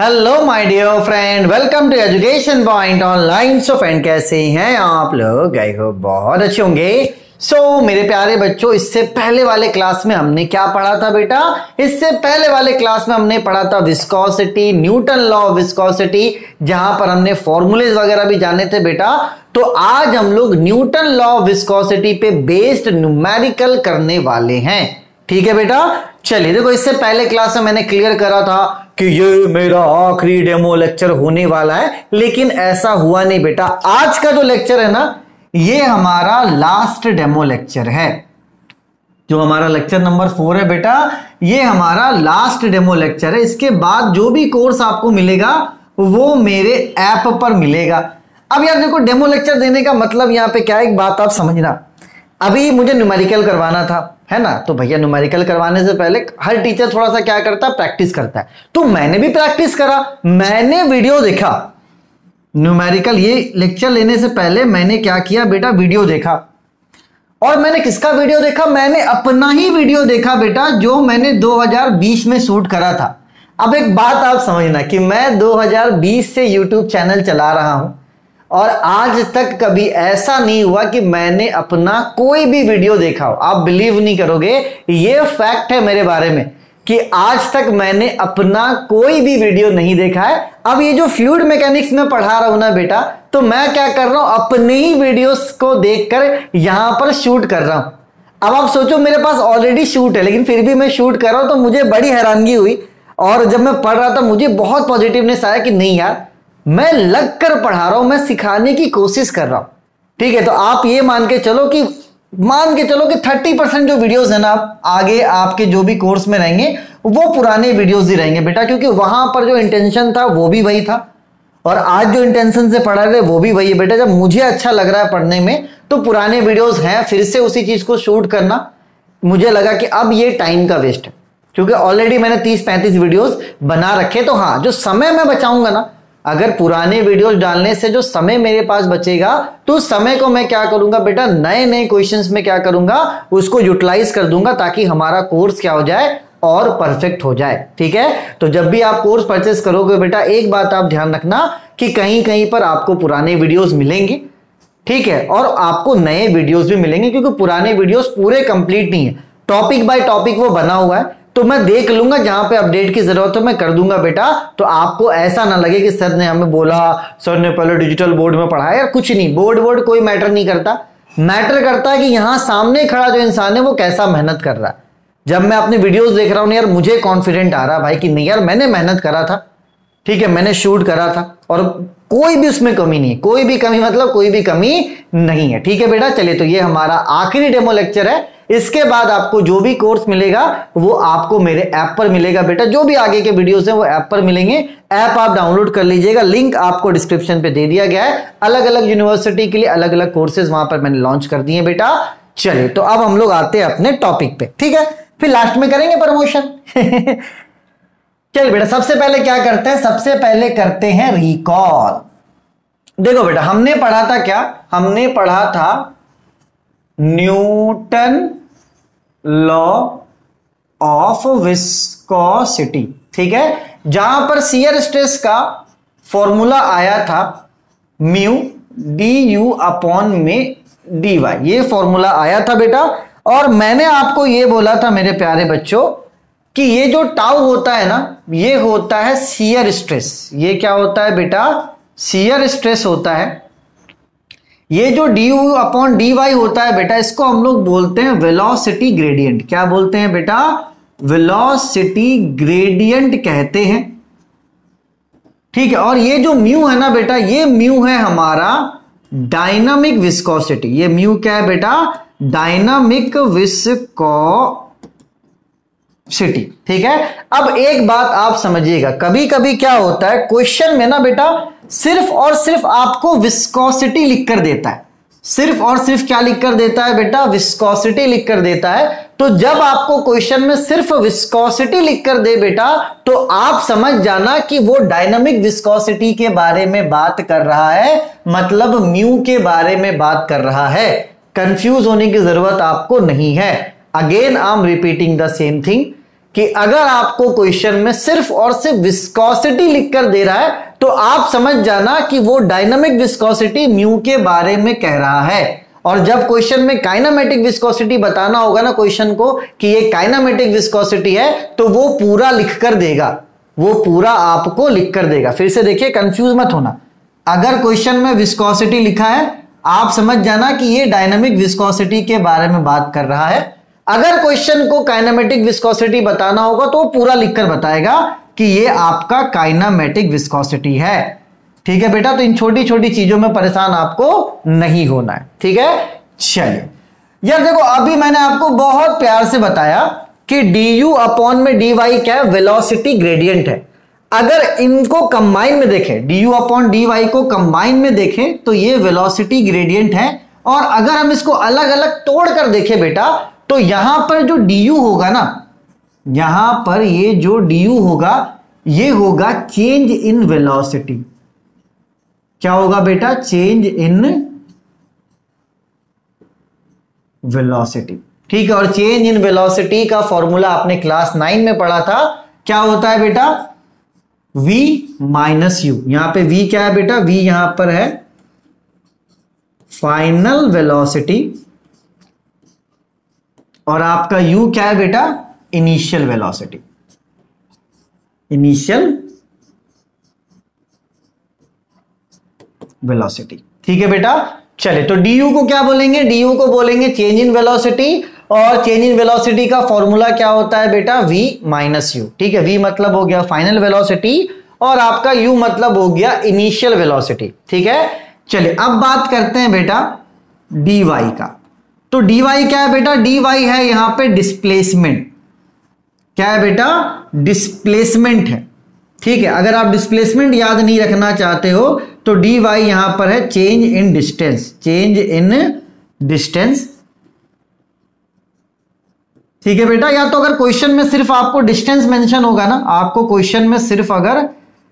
Hello my dear friend, welcome to education point online. So friend, कैसे हैं आप लोग? आई होप बहुत अच्छे होंगे। सो मेरे प्यारे बच्चों, इससे पहले वाले क्लास में हमने क्या पढ़ा था बेटा? इससे पहले वाले क्लास में हमने पढ़ा था viscosity, Newton law of viscosity, जहां पर हमने फॉर्मूलेज वगैरह भी जाने थे बेटा। तो आज हम लोग न्यूटन लॉ ऑफ विस्कोसिटी पे बेस्ड न्यूमेरिकल करने वाले हैं। ठीक है बेटा, चलिए देखो, इससे पहले क्लास में मैंने क्लियर करा था कि ये मेरा आखिरी डेमो लेक्चर होने वाला है, लेकिन ऐसा हुआ नहीं बेटा। आज का जो लेक्चर है ना, ये हमारा लास्ट डेमो लेक्चर है। जो हमारा लेक्चर नंबर 4 है बेटा, ये हमारा लास्ट डेमो लेक्चर है। इसके बाद जो भी कोर्स आपको मिलेगा वो मेरे ऐप पर मिलेगा। अब यार देखो, डेमो लेक्चर देने का मतलब यहां पे क्या है, एक बात आप समझना। अभी मुझे न्यूमेरिकल करवाना था, है ना? तो भैया न्यूमेरिकल करवाने से पहले हर टीचर थोड़ा सा क्या करता है, प्रैक्टिस करता है। तो मैंने भी प्रैक्टिस करा, मैंने वीडियो देखा। न्यूमेरिकल ये लेक्चर लेने से पहले मैंने क्या किया बेटा, वीडियो देखा। और मैंने किसका वीडियो देखा? मैंने अपना ही वीडियो देखा बेटा, जो मैंने 2020 में शूट करा था। अब एक बात आप समझना कि मैं 2020 से यूट्यूब चैनल चला रहा हूं और आज तक कभी ऐसा नहीं हुआ कि मैंने अपना कोई भी वीडियो देखा हो। आप बिलीव नहीं करोगे, ये फैक्ट है मेरे बारे में कि आज तक मैंने अपना कोई भी वीडियो नहीं देखा है। अब ये जो फ्लूइड मैकेनिक्स में पढ़ा रहा हूं ना बेटा, तो मैं क्या कर रहा हूं, अपने ही वीडियोस को देखकर यहां पर शूट कर रहा हूं। अब आप सोचो, मेरे पास ऑलरेडी शूट है, लेकिन फिर भी मैं शूट कर रहा हूं। तो मुझे बड़ी हैरानगी हुई, और जब मैं पढ़ रहा था मुझे बहुत पॉजिटिवनेस आया कि नहीं यार, मैं लग कर पढ़ा रहा हूं, मैं सिखाने की कोशिश कर रहा हूं। ठीक है, तो आप ये मान के चलो कि 30% जो वीडियोस है ना, आगे आपके जो भी कोर्स में रहेंगे वो पुराने वीडियोस ही रहेंगे बेटा, क्योंकि वहां पर जो इंटेंशन था वो भी वही था, और आज जो इंटेंशन से पढ़ा रहे वो भी वही है बेटा। जब मुझे अच्छा लग रहा है पढ़ने में, तो पुराने वीडियोस हैं, फिर से उसी चीज को शूट करना मुझे लगा कि अब ये टाइम का वेस्ट है, क्योंकि ऑलरेडी मैंने 30-35 वीडियोस बना रखे। तो हाँ, जो समय मैं बचाऊंगा ना, अगर पुराने वीडियोस डालने से जो समय मेरे पास बचेगा, तो उस समय को मैं क्या करूंगा बेटा, नए नए क्वेश्चंस में क्या करूंगा, उसको यूटिलाइज कर दूंगा, ताकि हमारा कोर्स क्या हो जाए, और परफेक्ट हो जाए। ठीक है, तो जब भी आप कोर्स परचेस करोगे बेटा, एक बात आप ध्यान रखना कि कहीं कहीं पर आपको पुराने वीडियोस मिलेंगे, ठीक है, और आपको नए वीडियोस भी मिलेंगे, क्योंकि पुराने वीडियोस पूरे कंप्लीट नहीं है, टॉपिक बाय टॉपिक वो बना हुआ है। तो मैं देख लूंगा, जहां पे अपडेट की जरूरत हो मैं कर दूंगा बेटा। तो आपको ऐसा ना लगे कि सर ने हमें बोला, सर ने पहले डिजिटल बोर्ड में पढ़ाया। यार कुछ नहीं, बोर्ड कोई मैटर नहीं करता। मैटर करता है कि यहां सामने खड़ा जो इंसान है वो कैसा मेहनत कर रहा है। जब मैं अपने वीडियोस देख रहा हूं यार, मुझे कॉन्फिडेंट आ रहा भाई कि नहीं यार, मैंने मेहनत करा था, ठीक है, मैंने शूट करा था, और कोई भी उसमें कमी नहीं है। कोई भी कमी मतलब कोई भी कमी नहीं है। ठीक है बेटा, चलिए, तो ये हमारा आखिरी डेमो लेक्चर है। इसके बाद आपको जो भी कोर्स मिलेगा वो आपको मेरे ऐप पर मिलेगा बेटा। जो भी आगे के वीडियोस हैं वो ऐप पर मिलेंगे। ऐप आप डाउनलोड कर लीजिएगा, लिंक आपको डिस्क्रिप्शन पे दे दिया गया है। अलग अलग यूनिवर्सिटी के लिए अलग अलग कोर्सेज वहां पर मैंने लॉन्च कर दिए बेटा। चलिए, तो अब हम लोग आते हैं अपने टॉपिक पे, ठीक है, फिर लास्ट में करेंगे प्रमोशन। चलिए बेटा, सबसे पहले क्या करते हैं, सबसे पहले करते हैं रिकॉल। देखो बेटा, हमने पढ़ा था क्या? हमने पढ़ा था न्यूटन लॉ ऑफ विस्कोसिटी, ठीक है, जहां पर शियर स्ट्रेस का फॉर्मूला आया था म्यू डी यू अपॉन में डी वाई, ये फॉर्मूला आया था बेटा। और मैंने आपको ये बोला था मेरे प्यारे बच्चों कि ये जो टाउ होता है ना, ये होता है शियर स्ट्रेस। ये क्या होता है बेटा? शियर स्ट्रेस होता है। ये जो D U upon D Y होता है बेटा, इसको हम लोग बोलते हैं वेलोसिटी ग्रेडियंट। क्या बोलते हैं बेटा? वेलोसिटी ग्रेडियंट कहते हैं, ठीक है। और ये जो म्यू है ना बेटा, ये म्यू है हमारा डायनामिक विस्कोसिटी। ये म्यू क्या है बेटा? डायनामिक विस्कोसिटी, ठीक है। अब एक बात आप समझिएगा, कभी कभी क्या होता है क्वेश्चन में ना बेटा, सिर्फ और सिर्फ आपको विस्कोसिटी लिखकर देता है। सिर्फ और सिर्फ क्या लिखकर देता है बेटा? विस्कोसिटी लिखकर देता है। तो जब आपको क्वेश्चन में सिर्फ विस्कोसिटी लिखकर दे बेटा, तो आप समझ जाना कि वो डायनामिक विस्कोसिटी के बारे में बात कर रहा है, मतलब म्यू के बारे में बात कर रहा है। कंफ्यूज होने की जरूरत आपको नहीं है। Again I am repeating the same thing कि अगर आपको क्वेश्चन में सिर्फ और सिर्फ विस्कोसिटी लिखकर दे रहा है तो आप समझ जाना कि वो डायनामिक विस्कोसिटी म्यू के बारे में कह रहा है। और जब क्वेश्चन में काइनेमेटिक विस्कोसिटी बताना होगा ना क्वेश्चन को कि ये काइनेमेटिक विस्कोसिटी है, तो वो पूरा लिखकर देगा, वो पूरा आपको लिखकर देगा। फिर से देखिए, कंफ्यूज मत होना। अगर क्वेश्चन में विस्कोसिटी लिखा है आप समझ जाना कि ये डायनामिक विस्कोसिटी के बारे में बात कर रहा है। अगर क्वेश्चन को काइनेमेटिक विस्कोसिटी बताना होगा तो वो पूरा लिखकर बताएगा कि ये आपका काइनेमेटिक विस्कोसिटी है। ठीक है बेटा, तो इन छोटी छोटी चीजों में परेशान आपको नहीं होना है। ठीक है, चलिए यार देखो, अभी मैंने आपको बहुत प्यार से बताया कि du अपॉन में dy क्या है, वेलोसिटी ग्रेडियंट है। अगर इनको कंबाइन में देखें, du अपॉन dy को कंबाइन में देखें तो ये वेलोसिटी ग्रेडियंट है। और अगर हम इसको अलग अलग तोड़ कर देखें बेटा, तो यहां पर जो du होगा ना, यहां पर ये जो du होगा ये होगा चेंज इन वेलोसिटी। क्या होगा बेटा, चेंज इन वेलोसिटी। ठीक है, और चेंज इन वेलोसिटी का फॉर्मूला आपने क्लास 9 में पढ़ा था। क्या होता है बेटा, v माइनस यू। यहां पे v क्या है बेटा, v यहां पर है फाइनल वेलोसिटी और आपका u क्या है बेटा, इनिशियल वेलोसिटी। Initial velocity. ठीक है बेटा, चले तो du को क्या बोलेंगे, du को बोलेंगे चेंज इन वेलोसिटी। और चेंज इन वेलोसिटी का फॉर्मूला क्या होता है बेटा, v माइनस यू। ठीक है, v मतलब हो गया फाइनल वेलोसिटी और आपका u मतलब हो गया इनिशियल वेलोसिटी। ठीक है, चलिए अब बात करते हैं बेटा dy का। तो dy क्या है बेटा, dy है यहां पे डिस्प्लेसमेंट। क्या है बेटा, डिस्प्लेसमेंट है। ठीक है, अगर आप डिस्प्लेसमेंट याद नहीं रखना चाहते हो तो dy यहां पर है change in distance. Change in distance. ठीक है बेटा, या तो अगर क्वेश्चन में सिर्फ आपको डिस्टेंस मेंशन होगा ना, आपको क्वेश्चन में सिर्फ अगर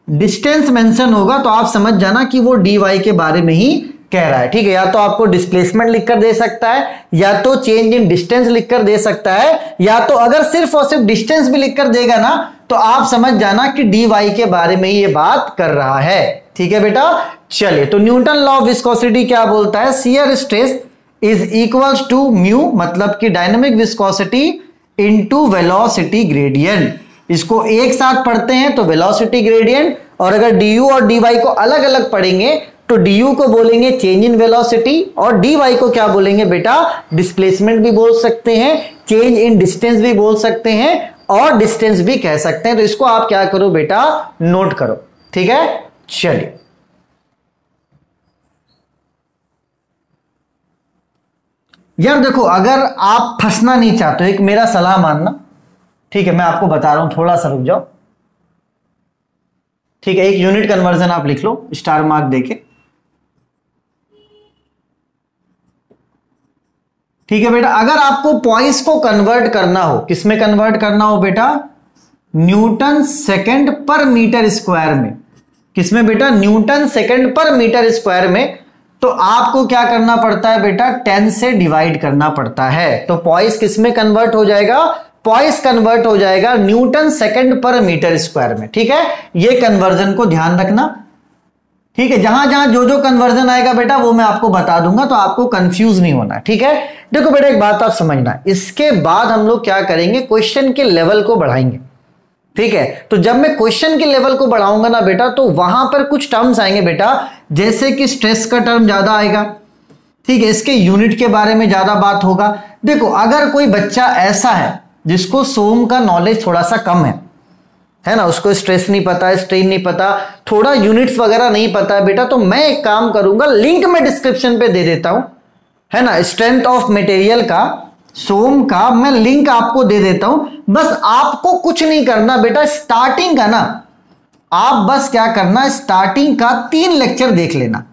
डिस्टेंस मेंशन होगा तो आप समझ जाना कि वो dy के बारे में ही कह रहा है। ठीक है, या तो आपको डिस्प्लेसमेंट लिखकर दे सकता है, या तो चेंज इन डिस्टेंस लिखकर दे सकता है, या तो अगर सिर्फ और सिर्फ डिस्टेंस भी लिखकर देगा ना तो आप समझ जाना कि dy के बारे में ही ये बात कर रहा है। ठीक है बेटा, चलिए तो न्यूटन लॉ ऑफ विस्कोसिटी क्या बोलता है, shear stress is equals to mu, मतलब कि dynamic viscosity into velocity gradient. इसको एक साथ पढ़ते हैं तो वेलोसिटी ग्रेडियंट, और अगर du और dy को अलग अलग पढ़ेंगे तो du को बोलेंगे चेंज इन वेलोसिटी और dy को क्या बोलेंगे बेटा, डिस्प्लेसमेंट भी बोल सकते हैं, चेंज इन डिस्टेंस भी बोल सकते हैं और डिस्टेंस भी कह सकते हैं। तो इसको आप क्या करो बेटा, नोट करो। ठीक है, चलिए यार देखो, अगर आप फंसना नहीं चाहते हो, एक मेरा सलाह मानना। ठीक है, मैं आपको बता रहा हूं, थोड़ा सा रुक जाओ। ठीक है, एक यूनिट कन्वर्जन आप लिख लो स्टार मार्क देके। ठीक है बेटा, अगर आपको पॉइंट्स को कन्वर्ट करना हो, किसमें कन्वर्ट करना हो बेटा, न्यूटन सेकंड पर मीटर स्क्वायर में। किसमें बेटा, न्यूटन सेकंड पर मीटर स्क्वायर में। तो आपको क्या करना पड़ता है बेटा, 10 से डिवाइड करना पड़ता है। तो पॉइस किसमें कन्वर्ट हो जाएगा, पॉइस कन्वर्ट हो जाएगा न्यूटन सेकंड पर मीटर स्क्वायर में। ठीक है, ये कन्वर्जन को ध्यान रखना। ठीक है, जहां जहां जो जो कन्वर्जन आएगा बेटा वो मैं आपको बता दूंगा, तो आपको कंफ्यूज नहीं होना। ठीक है, देखो बेटा एक बात आप समझना, इसके बाद हम लोग क्या करेंगे, क्वेश्चन के लेवल को बढ़ाएंगे। ठीक है, तो जब मैं क्वेश्चन के लेवल को बढ़ाऊंगा ना बेटा, तो वहां पर कुछ टर्म्स आएंगे बेटा, जैसे कि स्ट्रेस का टर्म ज्यादा आएगा। ठीक है, इसके यूनिट के बारे में ज्यादा बात होगा। देखो, अगर कोई बच्चा ऐसा है जिसको सोम का नॉलेज थोड़ा सा कम है ना, उसको स्ट्रेस नहीं पता, स्ट्रेन नहीं पता, थोड़ा यूनिट्स वगैरह नहीं पता है बेटा, तो मैं एक काम करूंगा, लिंक में डिस्क्रिप्शन पे दे देता हूं, है ना, स्ट्रेंथ ऑफ मटेरियल का, सोम का मैं लिंक आपको दे देता हूं। बस आपको कुछ नहीं करना बेटा, स्टार्टिंग का ना, आप बस क्या करना, स्टार्टिंग का 3 लेक्चर देख लेना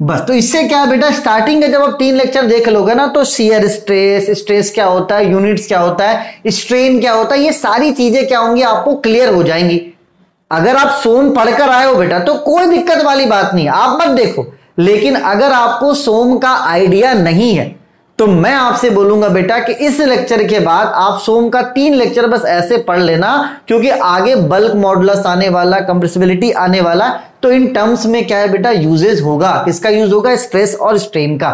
बस। तो इससे क्या है बेटा, स्टार्टिंग के जब आप 3 लेक्चर देख लोगे ना, तो शियर स्ट्रेस, स्ट्रेस क्या होता है, यूनिट्स क्या होता है, स्ट्रेन क्या होता है, ये सारी चीजें क्या होंगी आपको क्लियर हो जाएंगी। अगर आप सोम पढ़कर आए हो बेटा तो कोई दिक्कत वाली बात नहीं, आप मत देखो। लेकिन अगर आपको सोम का आइडिया नहीं है तो मैं आपसे बोलूंगा बेटा कि इस लेक्चर के बाद आप सोम का 3 लेक्चर बस ऐसे पढ़ लेना, क्योंकि आगे बल्क मॉडुलस आने वाला, कंप्रेसिबिलिटी आने वाला, तो इन टर्म्स में क्या है बेटा यूजेस होगा। किसका यूज होगा? स्ट्रेस और स्ट्रेन का।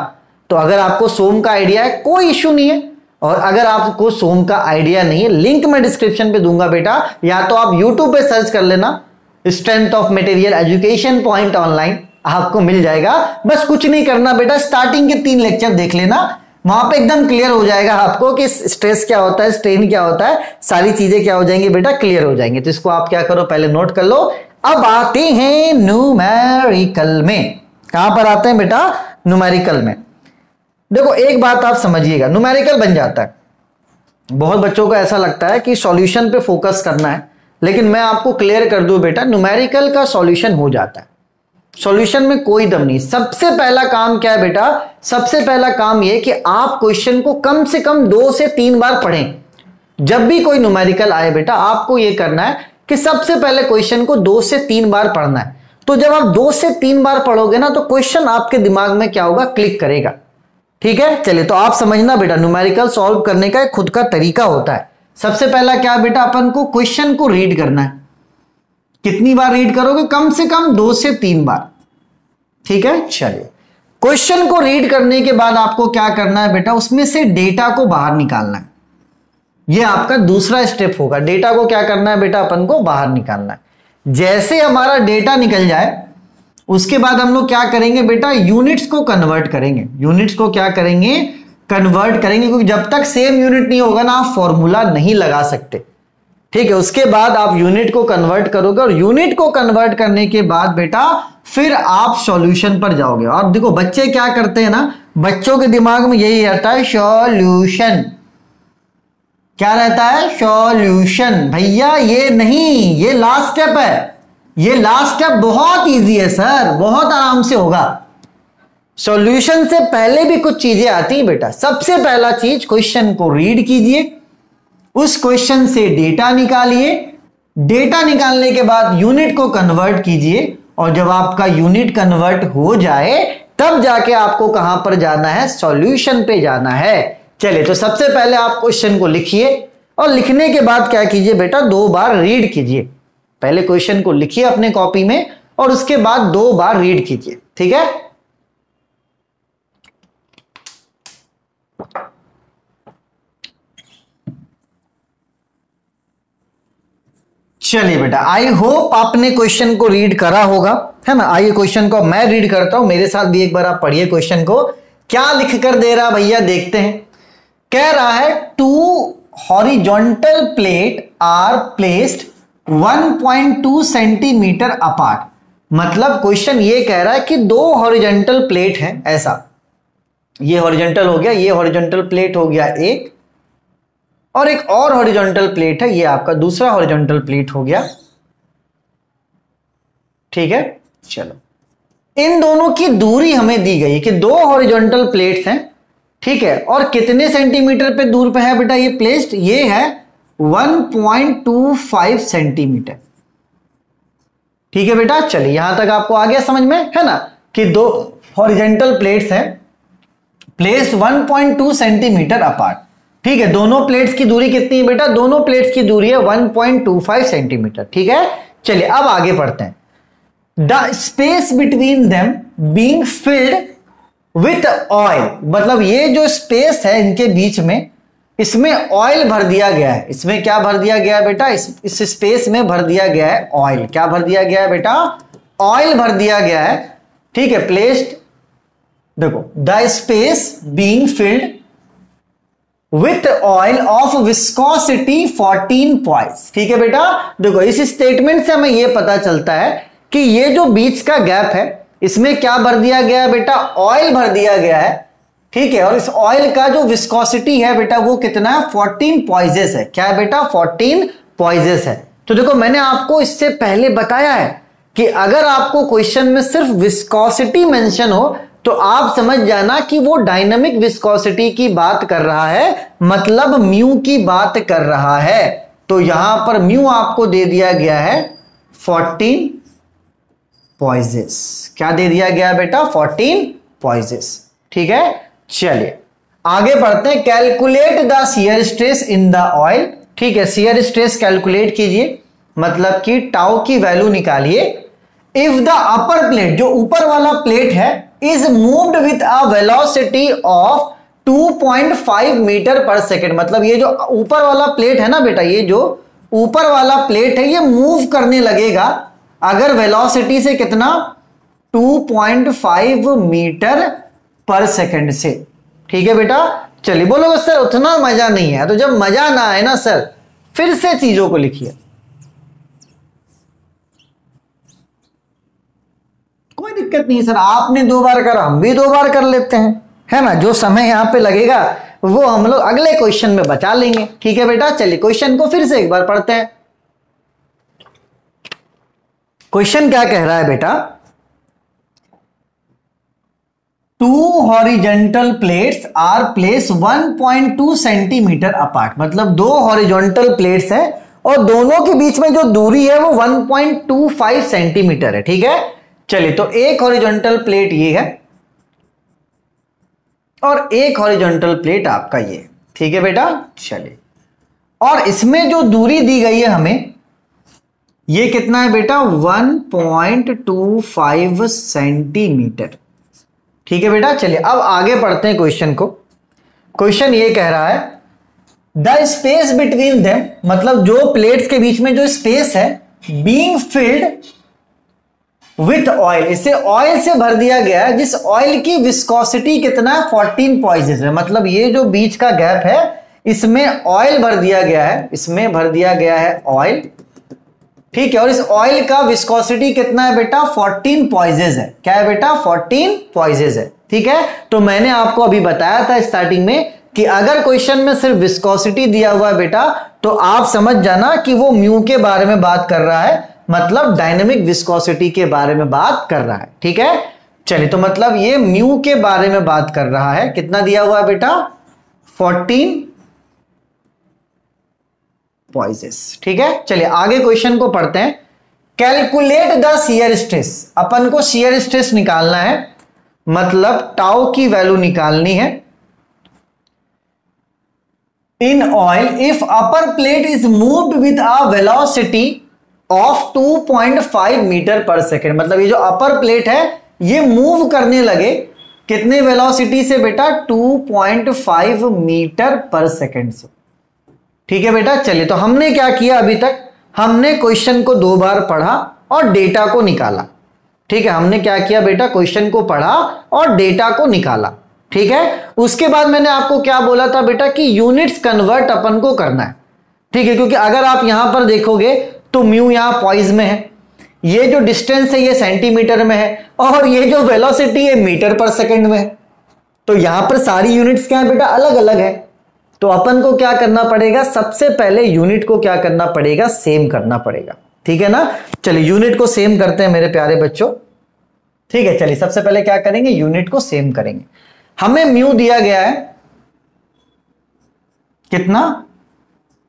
तो अगर आपको सोम का आइडिया है कोई इश्यू नहीं है, और अगर आपको सोम का आइडिया नहीं है, लिंक मैं डिस्क्रिप्शन पे दूंगा बेटा, या तो आप यूट्यूब पे सर्च कर लेना strength of material education point online, आपको मिल जाएगा। बस कुछ नहीं करना बेटा, स्टार्टिंग के 3 लेक्चर देख लेना, वहां पे एकदम क्लियर हो जाएगा आपको कि स्ट्रेस क्या होता है, स्ट्रेन क्या होता है, सारी चीजें क्या हो जाएंगी बेटा, क्लियर हो जाएंगे। तो इसको आप क्या करो, पहले नोट कर लो। अब आते हैं न्यूमेरिकल में। कहां पर आते हैं बेटा? न्यूमेरिकल में। देखो एक बात आप समझिएगा, न्यूमेरिकल बन जाता है, बहुत बच्चों को ऐसा लगता है कि सॉल्यूशन पे फोकस करना है, लेकिन मैं आपको क्लियर कर दूं बेटा, न्यूमेरिकल का सॉल्यूशन हो जाता है, सॉल्यूशन में कोई दम नहीं। सबसे पहला काम क्या है बेटा? सबसे पहला काम यह कि आप क्वेश्चन को कम से कम 2 से 3 बार पढ़ें। जब भी कोई न्यूमेरिकल आए बेटा, आपको यह करना है कि सबसे पहले क्वेश्चन को 2 से 3 बार पढ़ना है। तो जब आप 2 से 3 बार पढ़ोगे ना, तो क्वेश्चन आपके दिमाग में क्या होगा, क्लिक करेगा। ठीक है, चलिए तो आप समझना बेटा, न्यूमेरिकल सॉल्व करने का एक खुद का तरीका होता है। सबसे पहला क्या बेटा, अपन को क्वेश्चन को रीड करना है। कितनी बार रीड करोगे? कम से कम 2 से 3 बार। ठीक है, चलिए क्वेश्चन को रीड करने के बाद आपको क्या करना है बेटा, उसमें से डेटा को बाहर निकालना है। यह आपका दूसरा स्टेप होगा। डेटा को क्या करना है बेटा, अपन को बाहर निकालना है। जैसे हमारा डेटा निकल जाए, उसके बाद हम लोग क्या करेंगे बेटा, यूनिट्स को कन्वर्ट करेंगे। यूनिट्स को क्या करेंगे, कन्वर्ट करेंगे, क्योंकि जब तक सेम यूनिट नहीं होगा ना, आप फॉर्मूला नहीं लगा सकते। ठीक है, उसके बाद आप यूनिट को कन्वर्ट करोगे, और यूनिट को कन्वर्ट करने के बाद बेटा फिर आप सॉल्यूशन पर जाओगे। और देखो बच्चे क्या करते हैं ना, बच्चों के दिमाग में यही रहता है, सॉल्यूशन। क्या रहता है? सॉल्यूशन। भैया ये नहीं, ये लास्ट स्टेप है। ये लास्ट स्टेप बहुत इजी है सर, बहुत आराम से होगा। सॉल्यूशन से पहले भी कुछ चीजें आती हैं बेटा। सबसे पहला चीज, क्वेश्चन को रीड कीजिए, उस क्वेश्चन से डेटा निकालिए, डेटा निकालने के बाद यूनिट को कन्वर्ट कीजिए, और जब आपका यूनिट कन्वर्ट हो जाए तब जाके आपको कहां पर जाना है, सॉल्यूशन पे जाना है। चलिए तो सबसे पहले आप क्वेश्चन को लिखिए, और लिखने के बाद क्या कीजिए बेटा, 2 बार रीड कीजिए। पहले क्वेश्चन को लिखिए अपने कॉपी में, और उसके बाद 2 बार रीड कीजिए। ठीक है, चलिए बेटा, आई होप आपने क्वेश्चन को रीड करा होगा, है ना। आइए क्वेश्चन को मैं रीड करता हूं, मेरे साथ भी एक बार आप पढ़िए क्वेश्चन को। क्या लिख कर दे रहा भैया, देखते हैं। कह रहा है 2 horizontal plate are placed 1.2 centimetre apart. मतलब क्वेश्चन ये कह रहा है कि 2 हॉरिजॉन्टल प्लेट है, ऐसा, ये हॉरिजॉन्टल हो गया, ये हॉरिजॉन्टल प्लेट हो गया एक, और एक और हॉरिजॉन्टल प्लेट है, ये आपका दूसरा हॉरिजॉन्टल प्लेट हो गया। ठीक है, चलो इन दोनों की दूरी हमें दी गई है कि 2 हॉरिजॉन्टल प्लेट्स हैं। ठीक है, और कितने सेंटीमीटर पे दूर पे है बेटा ये प्लेस्ड, ये है 1.25 सेंटीमीटर। ठीक है बेटा, चलिए यहां तक आपको आ गया समझ में, है ना, कि 2 हॉरिजॉन्टल प्लेट्स हैं, प्लेस्ड 1.2 सेंटीमीटर अपार्ट। ठीक है, दोनों प्लेट्स की दूरी कितनी है बेटा, दोनों प्लेट्स की दूरी है 1.25 सेंटीमीटर। ठीक है, चलिए अब आगे बढ़ते हैं। The space between them being filled with oil, मतलब ये जो स्पेस है इनके बीच में, इसमें ऑयल भर दिया गया है। इसमें क्या भर दिया गया है बेटा, इस स्पेस में भर दिया गया है ऑयल। क्या भर दिया गया है बेटा, ऑयल भर दिया गया है। ठीक है, प्लेस्ड, देखो, the space being filled with oil of viscosity 14 points. ठीक है बेटा, देखो इस स्टेटमेंट से हमें यह पता चलता है कि ये जो बीच का गैप है, इसमें क्या भर दिया गया है बेटा, ऑयल भर दिया गया है। ठीक है, और इस ऑयल का जो विस्कोसिटी है बेटा वो कितना है, 14 पॉइजेस है। क्या है बेटा, 14 पॉइजेस है। तो देखो मैंने आपको इससे पहले बताया है कि अगर आपको क्वेश्चन में सिर्फ विस्कोसिटी मेंशन हो तो आप समझ जाना कि वो डायनामिक विस्कोसिटी की बात कर रहा है, मतलब म्यू की बात कर रहा है। तो यहां पर म्यू आपको दे दिया गया है 14 पॉइजेस। क्या दे दिया गया बेटा, 14 पॉइजेस। ठीक है, चलिए आगे बढ़ते हैं, calculate the shear stress in the oil. ठीक है, शियर स्ट्रेस कैलकुलेट कीजिए, मतलब कि टाउ की वैल्यू निकालिए। इफ द अपर प्लेट, जो ऊपर वाला प्लेट है, is moved with a velocity of 2.5 metre per second, मतलब ये जो ऊपर वाला प्लेट है ना बेटा, ये जो ऊपर वाला प्लेट है ये मूव करने लगेगा अगर वेलोसिटी से कितना, 2.5 मीटर पर सेकेंड से। ठीक है बेटा, चलिए बोलो सर उतना मजा नहीं है, तो जब मजा ना आए ना सर, फिर से चीजों को लिखिए, कोई दिक्कत नहीं सर, आपने 2 बार करा, हम भी 2 बार कर लेते हैं, है ना। जो समय यहां पे लगेगा वो हम लोग अगले क्वेश्चन में बचा लेंगे। ठीक है बेटा, चलिए क्वेश्चन को फिर से एक बार पढ़ते हैं। क्वेश्चन क्या कह रहा है बेटा, 2 horizontal plates are place 1.2 centimetre apart, मतलब 2 हॉरिजॉन्टल प्लेट्स हैं और दोनों के बीच में जो दूरी है वो 1.25 सेंटीमीटर है। ठीक है, चलिए तो एक हॉरिजॉन्टल प्लेट ये है और एक हॉरिजॉन्टल प्लेट आपका ये। ठीक है बेटा, चलिए, और इसमें जो दूरी दी गई है हमें, ये कितना है बेटा, 1.25 सेंटीमीटर। ठीक है बेटा, चलिए अब आगे पढ़ते हैं क्वेश्चन को। क्वेश्चन ये कह रहा है, द स्पेस बिटवीन देम, मतलब जो प्लेट्स के बीच में जो स्पेस है, बीइंग फिल्ड विथ ऑयल, इसे ऑयल से भर दिया गया है, जिस ऑयल की विस्कोसिटी कितना है, 14 पॉइजेस है, मतलब ये जो बीच का गैप है इसमें ऑयल भर दिया गया है, इसमें भर दिया गया है ऑयल। ठीक है, और इस ऑयल का विस्कोसिटी कितना है बेटा, 14 पॉइजेस है। क्या है बेटा, 14 पॉइजेस है। ठीक है, तो मैंने आपको अभी बताया था स्टार्टिंग में कि अगर क्वेश्चन में सिर्फ विस्कोसिटी दिया हुआ है बेटा, तो आप समझ जाना कि वो म्यू के बारे में बात कर रहा है, मतलब डायनेमिक विस्कोसिटी के बारे में बात कर रहा है। ठीक है, चलिए तो मतलब ये म्यू के बारे में बात कर रहा है। कितना दिया हुआ है बेटा, 14 पॉइजेस। ठीक है, चलिए आगे क्वेश्चन को पढ़ते हैं। कैलकुलेट द शियर स्ट्रेस, अपन को शियर स्ट्रेस निकालना है, मतलब टाउ की वैल्यू निकालनी है in oil if upper plate is moved with a velocity of 2.5 metre per second, मतलब ये जो अपर प्लेट है ये मूव करने लगे कितने वेलोसिटी से बेटा, 2.5 मीटर पर सेकेंड से। ठीक है बेटा, चलिए तो हमने क्या किया, अभी तक हमने क्वेश्चन को 2 बार पढ़ा और डेटा को निकाला। ठीक है, हमने क्या किया बेटा, क्वेश्चन को पढ़ा और डेटा को निकाला। ठीक है, उसके बाद मैंने आपको क्या बोला था बेटा कि यूनिट्स कन्वर्ट अपन को करना है। ठीक है, क्योंकि अगर आप यहां पर देखोगे तो म्यू यहां पॉइज में है, ये जो डिस्टेंस है ये सेंटीमीटर में है और ये जो वेलोसिटी है मीटर पर सेकंड में है, तो यहां पर सारी यूनिट्स क्या है बेटा, अलग अलग है। तो अपन को क्या करना पड़ेगा, सबसे पहले यूनिट को क्या करना पड़ेगा, सेम करना पड़ेगा। ठीक है ना, चलिए यूनिट को सेम करते हैं मेरे प्यारे बच्चों। ठीक है, चलिए सबसे पहले क्या करेंगे, यूनिट को सेम करेंगे। हमें म्यू दिया गया है कितना,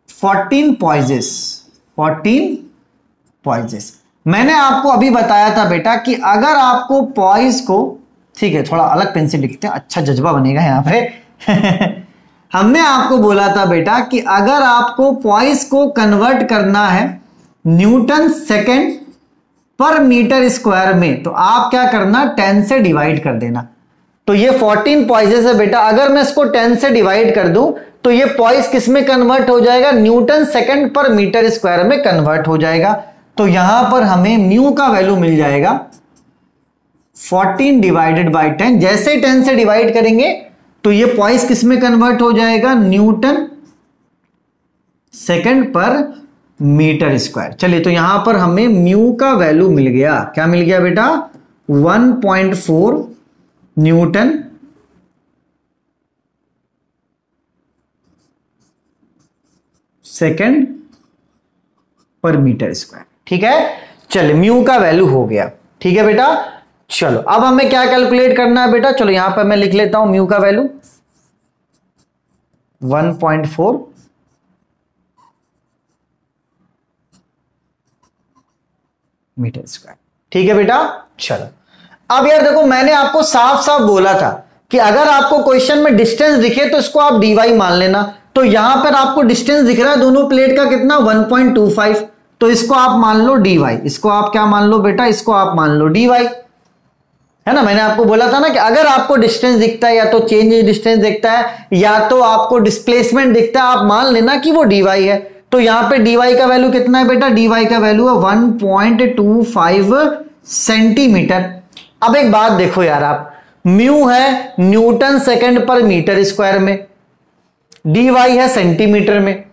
14 पॉइजेस, 14 पॉइजेस। मैंने आपको अभी बताया था बेटा कि अगर आपको पॉइज को, ठीक है थोड़ा अलग पेन से लिखते हैं, अच्छा जज्बा बनेगा यहां पे हमने आपको बोला था बेटा कि अगर आपको पॉइज को कन्वर्ट करना है न्यूटन सेकेंड पर मीटर स्क्वायर में, तो आप क्या करना, 10 से डिवाइड कर देना। तो ये 14 पॉइजेस है बेटा, अगर मैं इसको 10 से डिवाइड कर दूं तो ये पॉइज किस में कन्वर्ट हो जाएगा, न्यूटन सेकेंड पर मीटर स्क्वायर में कन्वर्ट हो जाएगा। तो यहां पर हमें म्यू का वैल्यू मिल जाएगा 14 डिवाइडेड बाई 10। जैसे ही 10 से डिवाइड करेंगे तो ये पॉइज किस में कन्वर्ट हो जाएगा, न्यूटन सेकेंड पर मीटर स्क्वायर। चलिए तो यहां पर हमें म्यू का वैल्यू मिल गया, क्या मिल गया बेटा, 1.4 न्यूटन सेकेंड पर मीटर स्क्वायर। ठीक है, चलिए म्यू का वैल्यू हो गया। ठीक है बेटा, चलो अब हमें क्या कैलकुलेट करना है बेटा, चलो यहां पर मैं लिख लेता हूं म्यू का वैल्यू 1.4 मीटर स्क्वायर। ठीक है बेटा, चलो अब यार देखो मैंने आपको साफ साफ बोला था कि अगर आपको क्वेश्चन में डिस्टेंस दिखे तो इसको आप dy मान लेना। तो यहां पर आपको डिस्टेंस दिख रहा है दोनों प्लेट का कितना 1.25, तो इसको आप मान लो dy, इसको आप क्या मान लो बेटा, इसको आप मान लो dy, है ना। मैंने आपको बोला था ना कि अगर आपको डिस्टेंस दिखता है या तो चेंज इन डिस्टेंस दिखता है या तो आपको डिस्प्लेसमेंट दिखता है, आप मान लेना कि वो dy है। तो यहां पे dy का वैल्यू कितना है बेटा, dy का वैल्यू है 1.25 सेंटीमीटर। अब एक बात देखो यार, आप म्यू है न्यूटन सेकंड पर मीटर स्क्वायर में, dy है सेंटीमीटर में।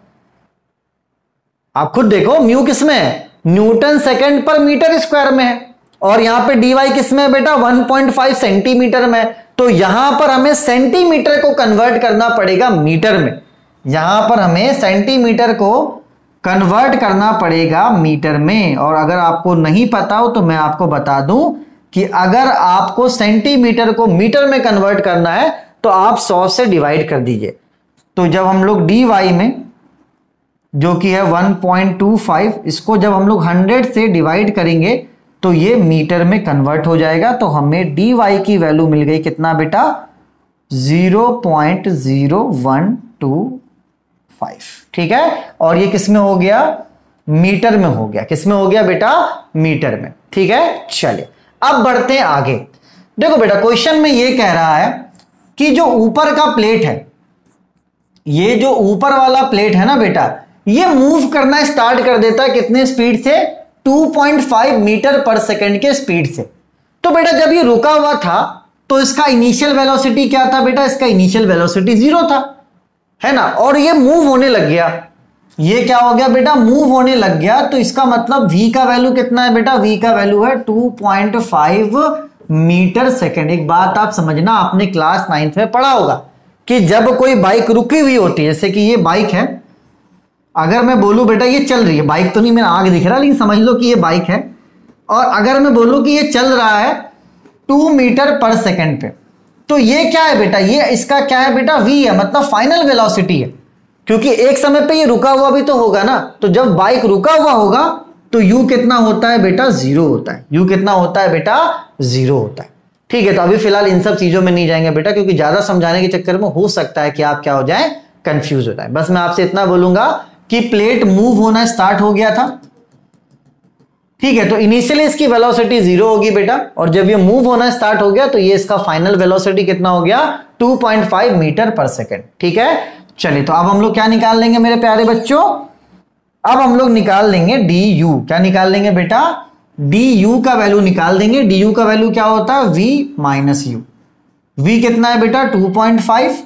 आप खुद देखो म्यू किसमें है, न्यूटन सेकंड पर मीटर स्क्वायर में है, और यहां पे dy किसमें है बेटा 1.5 सेंटीमीटर में। तो यहां पर हमें सेंटीमीटर को कन्वर्ट करना पड़ेगा मीटर में, यहां पर हमें सेंटीमीटर को कन्वर्ट करना पड़ेगा मीटर में। और अगर आपको नहीं पता हो तो मैं आपको बता दूं कि अगर आपको सेंटीमीटर को मीटर में कन्वर्ट करना है तो आप 100 से डिवाइड कर दीजिए। तो जब हम लोग dy में जो कि है 1.25, इसको जब हम लोग 100 से डिवाइड करेंगे तो ये मीटर में कन्वर्ट हो जाएगा। तो हमें dy की वैल्यू मिल गई कितना बेटा 0.0125, ठीक है। और ये किस में हो गया, मीटर में हो गया। किस में हो गया बेटा, मीटर में, ठीक है। चलिए अब बढ़ते हैं आगे। देखो बेटा क्वेश्चन में ये कह रहा है कि जो ऊपर का प्लेट है, ये जो ऊपर वाला प्लेट है ना बेटा, ये मूव करना स्टार्ट कर देता है कितने स्पीड से, 2.5 मीटर पर सेकंड के स्पीड से। तो बेटा जब ये रुका हुआ था तो इसका इनिशियल वेलोसिटी क्या था बेटा, इसका इनिशियल वेलोसिटी 0 था, है ना। और ये मूव होने लग गया, ये क्या हो गया बेटा, मूव होने लग गया। तो इसका मतलब v का वैल्यू कितना है बेटा, v का वैल्यू है 2.5 मीटर सेकंड। एक बात आप समझना, आपने क्लास 9th में पढ़ा होगा कि जब कोई बाइक रुकी हुई होती है, जैसे कि ये बाइक है, अगर मैं बोलूं बेटा ये चल रही है, बाइक तो नहीं, मेरा आग दिख रहा लेकिन समझ लो कि ये बाइक है, और अगर मैं बोलूं कि ये चल रहा है 2 मीटर पर सेकंड पे, तो ये क्या है बेटा, ये इसका क्या है बेटा, v है, मतलब फाइनल वेलोसिटी है। क्योंकि एक समय पे ये रुका हुआ भी तो होगा ना, तो जब बाइक रुका हुआ होगा तो u कितना होता है बेटा, 0 होता है। u कितना होता है बेटा, 0 होता है, ठीक है। तो अभी फिलहाल इन सब चीजों में नहीं जाएंगे बेटा, क्योंकि ज्यादा समझाने के चक्कर में हो सकता है कि आप क्या हो जाए, कंफ्यूज हो जाए। बस मैं आपसे इतना बोलूंगा कि प्लेट मूव होना स्टार्ट हो गया था, ठीक है। तो इनिशियली इसकी वेलोसिटी 0 होगी बेटा, और जब ये मूव होना स्टार्ट हो गया तो ये इसका फाइनल वेलोसिटी कितना हो गया, 2.5 मीटर पर सेकंड, ठीक है। चलिए तो अब हम लोग क्या निकाल लेंगे मेरे प्यारे बच्चों, अब हम लोग निकाल लेंगे du। क्या निकाल लेंगे बेटा, du का वैल्यू निकाल देंगे। du का वैल्यू क्या होता है, v माइनस u। v कितना है बेटा 2.5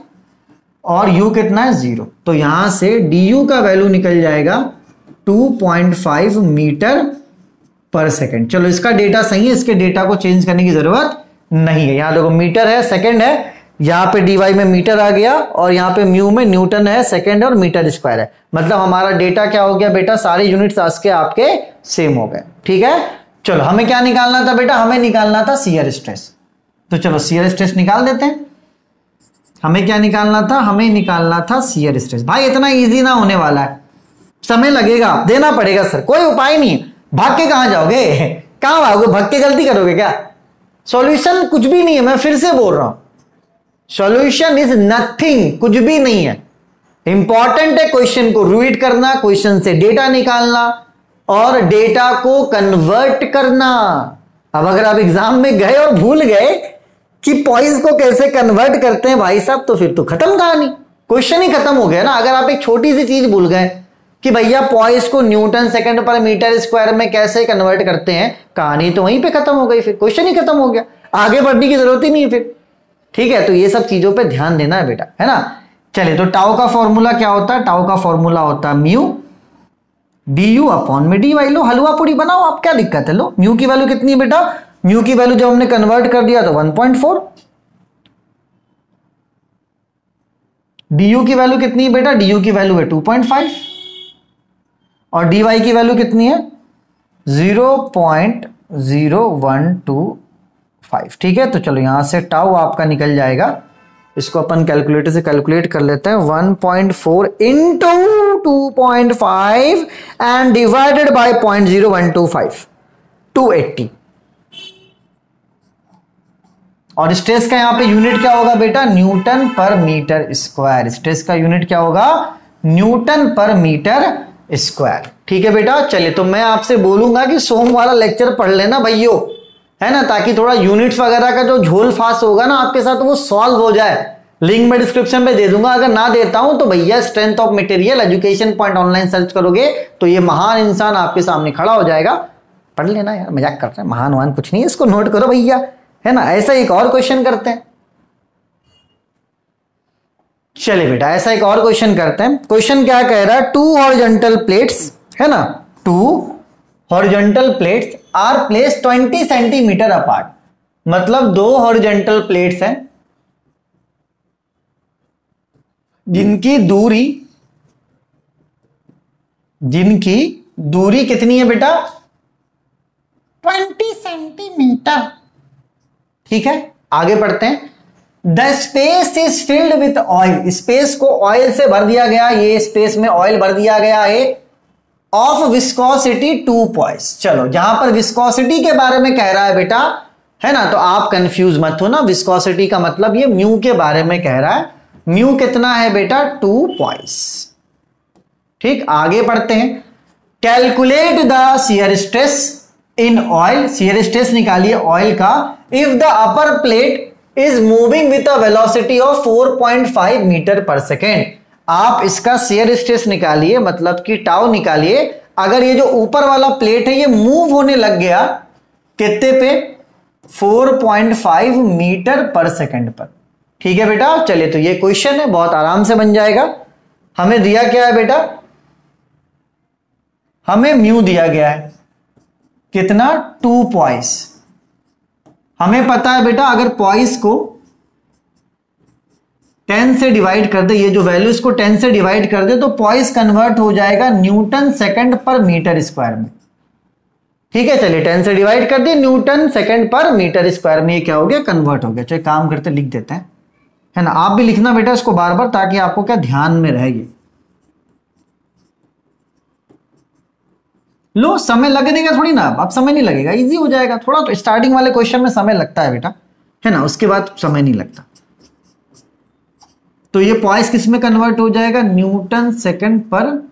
और u कितना है 0। तो यहां से du का वैल्यू निकल जाएगा 2.5 मीटर पर सेकंड। चलो इसका डेटा सही है, इसके डेटा को चेंज करने की जरूरत नहीं है। यहां देखो मीटर है, सेकंड है, यहां पे dy में मीटर आ गया, और यहां पे म्यू में न्यूटन है, सेकंड और मीटर स्क्वायर है। मतलब हमारा डेटा क्या हो गया बेटा, सारे यूनिट्स आज के आपके सेम हो गए, ठीक है। चलो हमें क्या निकालना था बेटा, हमें निकालना था शियर स्ट्रेस। तो चलो शियर स्ट्रेस निकाल देते हैं। हमें क्या निकालना था, हमें निकालना था शियर स्ट्रेस। भाई इतना इजी ना होने वाला है, समय लगेगा, देना पड़ेगा सर, कोई उपाय नहीं है। भाग के कहां जाओगे, कहां भागोगे, भाग के गलती करोगे क्या। सॉल्यूशन कुछ भी नहीं है, मैं फिर से बोल रहा हूं, सॉल्यूशन इज नथिंग, कुछ भी नहीं है। इंपॉर्टेंट है क्वेश्चन को रीड करना, क्वेश्चन से डेटा निकालना और डेटा को कन्वर्ट करना। अब अगर आप एग्जाम में गए और भूल गए कि पॉइंट्स को कैसे कन्वर्ट करते हैं भाई साहब, तो फिर तो खत्म कहानी, क्वेश्चन ही खत्म हो गया ना। अगर आप एक छोटी सी चीज भूल गए कि भैया पॉइंट्स को न्यूटन सेकंड पर मीटर स्क्वायर में कैसे कन्वर्ट करते हैं, कहानी तो वहीं पे खत्म हो गई, फिर क्वेश्चन ही खत्म हो गया, आगे बढ़ने की जरूरत ही नहीं है फिर, ठीक है। तो ये सब चीजों पे ध्यान देना है बेटा, है ना। चलिए तो टाउ का फॉर्मूला क्या होता है, टाउ का फॉर्मूला होता है म्यू du अपॉन में dy। लो हलवा पूरी बनाओ, आप क्या दिक्कत है। लो म्यू की वैल्यू कितनी है बेटा, म्यू की वैल्यू जब हमने कन्वर्ट कर दिया तो 1.4। du की वैल्यू कितनी है बेटा, du की वैल्यू है 2.5 और dy की वैल्यू कितनी है 0.0125, ठीक है। तो चलो यहां से टाउ आपका निकल जाएगा, इसको अपन कैलकुलेटर से कैलकुलेट कर लेते हैं। 1.4 इंटू 2.5 एंड डिवाइडेड बाय 0.0125, 280। और स्ट्रेस का यहाँ पे यूनिट क्या होगा बेटा, न्यूटन पर मीटर स्क्वायर। स्ट्रेस का यूनिट क्या होगा, न्यूटन पर मीटर स्क्वायर। ठीक है बेटा, चलिए तो मैं आपसे बोलूंगा कि सोम वाला लेक्चर पढ़ लेना भाइयों, है ना, ताकि थोड़ा यूनिट्स वगैरह का जो झोल फास होगा ना आपके साथ वो सॉल्व हो जाए। लिंक मैं डिस्क्रिप्शन में दे दूंगा, अगर ना देता हूं तो भैया strength of material education point online search करोगे तो ये महान इंसान आपके सामने खड़ा हो जाएगा। पढ़ लेना यार, मजाक कर रहे हैं, महान वान कुछ नहीं है, इसको नोट करो भैया, है ना। ऐसा एक और क्वेश्चन करते हैं, चलिए बेटा ऐसा एक और क्वेश्चन करते हैं। क्वेश्चन क्या कह रहा है, 2 हॉरिजॉन्टल प्लेट्स, है ना, 2 horizontal plates are placed 20 centimetre apart. मतलब 2 हॉरिजॉन्टल प्लेट्स हैं जिनकी दूरी कितनी है बेटा, 20 सेंटीमीटर। ठीक है, आगे पढ़ते हैं। The space is filled with oil. Space को ऑयल से भर दिया गया, ये स्पेस में ऑयल भर दिया गया है। Of viscosity 2 points. चलो जहां पर विस्कोसिटी के बारे में कह रहा है बेटा, है ना, तो आप कंफ्यूज मत हो ना, विस्कोसिटी का मतलब ये म्यू के बारे में कह रहा है। म्यू कितना है बेटा, 2 पॉइंट्स। ठीक, आगे पढ़ते हैं। Calculate the shear stress in oil. Shear stress निकालिए ऑयल का। If the upper plate is moving with a velocity of 4.5 metre per second. आप इसका शियर स्ट्रेस निकालिए, मतलब कि टाउ निकालिए। अगर ये जो ऊपर वाला प्लेट है ये मूव होने लग गया कितने पे, 4.5 मीटर पर सेकेंड पर। ठीक है बेटा, चलिए तो ये क्वेश्चन है, बहुत आराम से बन जाएगा। हमें दिया क्या है बेटा, हमें म्यू दिया गया है कितना, 2 पॉइंट्स। हमें पता है बेटा अगर पॉइंट्स को 10 से डिवाइड कर दे, ये जो वैल्यू इसको 10 से डिवाइड कर दे तो पॉइंट्स कन्वर्ट हो जाएगा न्यूटन सेकंड पर मीटर स्क्वायर में। ठीक है, चलिए 10 से डिवाइड कर दिए, न्यूटन सेकंड पर मीटर स्क्वायर में ये क्या हो गया, कन्वर्ट हो गया। चलिए काम करते लिख देते हैं, है ना। आप भी लिखना बेटा इसको बार बार, ताकि आपको क्या ध्यान में रहेगी। लो, समय लगने का थोड़ी ना, अब समय नहीं लगेगा, इजी हो जाएगा। थोड़ा तो स्टार्टिंग वाले क्वेश्चन में समय लगता है बेटा, है ना, उसके बाद समय नहीं लगता। तो ये पॉइंट्स किस में कन्वर्ट हो जाएगा, न्यूटन सेकंड पर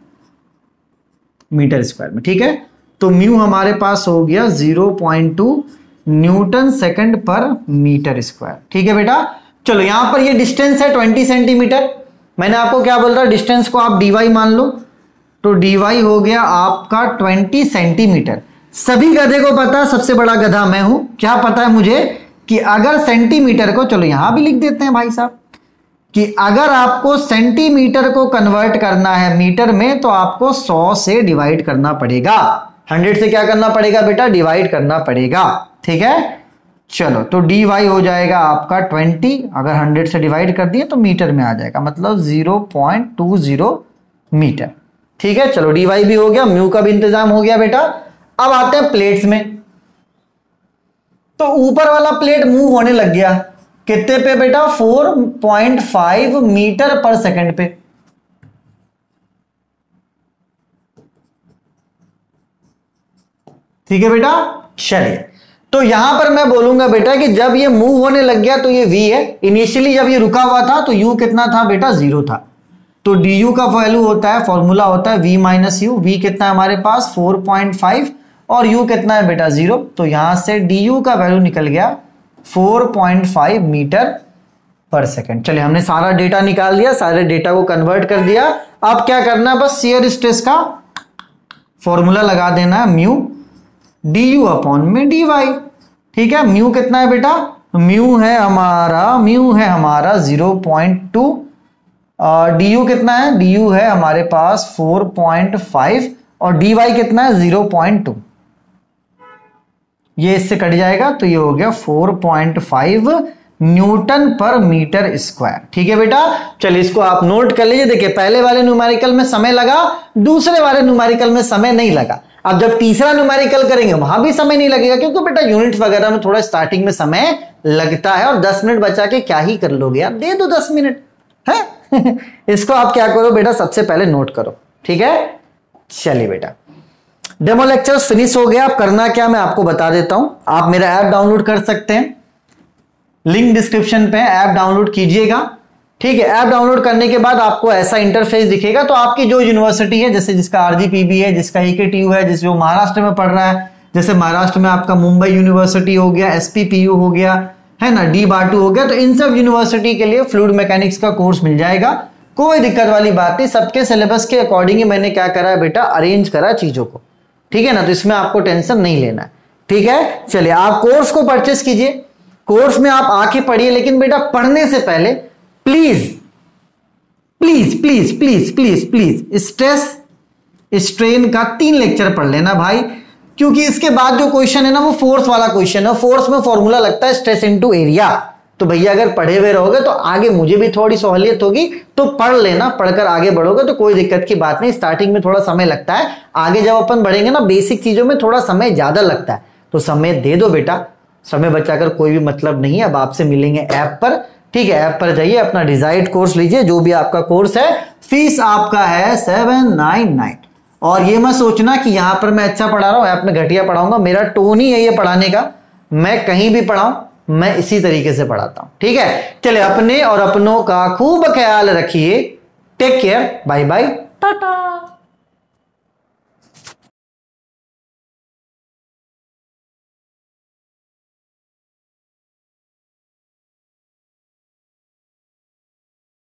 मीटर स्क्वायर में। ठीक है, तो म्यू हमारे पास हो गया 0.2 न्यूटन सेकंड पर मीटर स्क्वायर। ठीक है बेटा, चलो यहां पर ये डिस्टेंस है 20 सेंटीमीटर। मैंने आपको क्या बोल रहा, डिस्टेंस को आप dy मान लो, तो dy हो गया आपका 20 सेंटीमीटर। सभी गधे को पता है, सबसे बड़ा गधा मैं हूं, क्या पता है मुझे कि अगर सेंटीमीटर को, चलो यहां भी लिख देते हैं भाई साहब, कि अगर आपको सेंटीमीटर को कन्वर्ट करना है मीटर में तो आपको 100 से डिवाइड करना पड़ेगा। 100 से क्या करना पड़ेगा बेटा, डिवाइड करना पड़ेगा। ठीक है, चलो तो dy हो जाएगा आपका 20, अगर 100 से डिवाइड कर दिए तो मीटर में आ जाएगा, मतलब 0.20 मीटर। ठीक है, चलो dy भी हो गया, म्यू का भी इंतजाम हो गया बेटा। अब आते हैं प्लेट्स में। तो ऊपर वाला प्लेट मूव होने लग गया कितने पे बेटा, 4.5 मीटर पर सेकंड पे। ठीक है बेटा, चलिए तो यहां पर मैं बोलूंगा बेटा कि जब ये मूव होने लग गया तो ये v है। इनिशियली जब ये रुका हुआ था तो u कितना था बेटा, 0 था। तो du का वैल्यू होता है, फॉर्मूला होता है v माइनस यू। v कितना है हमारे पास 4.5 और u कितना है बेटा 0। तो यहां से du का वैल्यू निकल गया 4.5 मीटर पर सेकेंड। चलिए हमने सारा डेटा निकाल दिया, सारे डेटा को कन्वर्ट कर दिया। अब क्या करना है, बस शियर स्ट्रेस का फॉर्मूला लगा देना है, म्यू du अपॉन में dy। ठीक है, म्यू कितना है बेटा, म्यू है हमारा 0.2 और du कितना है, du है हमारे पास 4.5 और dy कितना है 0.2। ये इससे कट जाएगा तो ये हो गया 4.5 न्यूटन पर मीटर स्क्वायर। ठीक है बेटा, चलिए इसको आप नोट कर लीजिए। देखिए पहले वाले न्यूमेरिकल में समय लगा, दूसरे वाले न्यूमेरिकल में समय नहीं लगा। अब जब तीसरा न्यूमेरिकल करेंगे वहां भी समय नहीं लगेगा, क्योंकि बेटा यूनिट वगैरह में थोड़ा स्टार्टिंग में समय लगता है। और 10 मिनट बचा के क्या ही कर लोगे यार, दे दो 10 मिनट है। इसको आप क्या करो बेटा, सबसे पहले नोट करो। ठीक है, चलिए बेटा डेमो लेक्चर्स फिनिश हो गया। अब करना क्या मैं आपको बता देता हूं। आप मेरा ऐप डाउनलोड कर सकते हैं, लिंक डिस्क्रिप्शन पे, ऐप डाउनलोड कीजिएगा। ठीक है, ऐप डाउनलोड करने के बाद आपको ऐसा इंटरफेस दिखेगा। तो आपकी जो यूनिवर्सिटी है, जैसे जिसका आरजीपीबी है, जिसका एकेटीयू है, जिस जो महाराष्ट्र में पढ़ रहा है, जैसे महाराष्ट्र में आपका मुंबई यूनिवर्सिटी हो गया, एसपीपीयू हो गया, है ना, डी बाटू हो गया, तो इन सब यूनिवर्सिटी के लिए फ्लूइड मैकेनिक्स का कोर्स मिल जाएगा। कोई दिक्कत वाली बात नहीं, सबके सिलेबस के अकॉर्डिंग ही मैंने क्या करा है बेटा, अरेंज करा चीजों को। ठीक है ना, तो इसमें आपको टेंशन नहीं लेना है। ठीक है, चलिए आप कोर्स को परचेस कीजिए, कोर्स में आप आके पढ़िए। लेकिन बेटा पढ़ने से पहले please please please please please please stress strain का 3 लेक्चर पढ़ लेना भाई, क्योंकि इसके बाद जो क्वेश्चन है ना वो फोर्स वाला क्वेश्चन है। फोर्स में फॉर्मूला लगता है स्ट्रेस इनटू एरिया। तो भैया अगर पढ़े हुए रहोगे तो आगे मुझे भी थोड़ी सहूलियत होगी, तो पढ़ लेना, पढ़कर आगे बढ़ोगे तो कोई दिक्कत की बात नहीं। स्टार्टिंग में थोड़ा समय लगता है, आगे जब अपन बढ़ेंगे ना बेसिक चीजों में थोड़ा समय ज्यादा लगता है, तो समय दे दो बेटा, समय बचाकर कोई भी मतलब नहीं है। अब आपसे मिलेंगे ऐप पर। ठीक है, ऐप पर जाइए, अपना डिजायर्ड कोर्स लीजिए, जो भी आपका कोर्स है। फीस आपका है 799। और ये मत सोचना कि यहां पर मैं अच्छा पढ़ा रहा हूं, ऐप में घटिया पढ़ाऊंगा। मेरा टोन ही है ये पढ़ाने का, मैं कहीं भी पढ़ाऊं मैं इसी तरीके से पढ़ाता हूं। ठीक है, चलिए अपने और अपनों का खूब ख्याल रखिए। Take care, bye bye, Tata.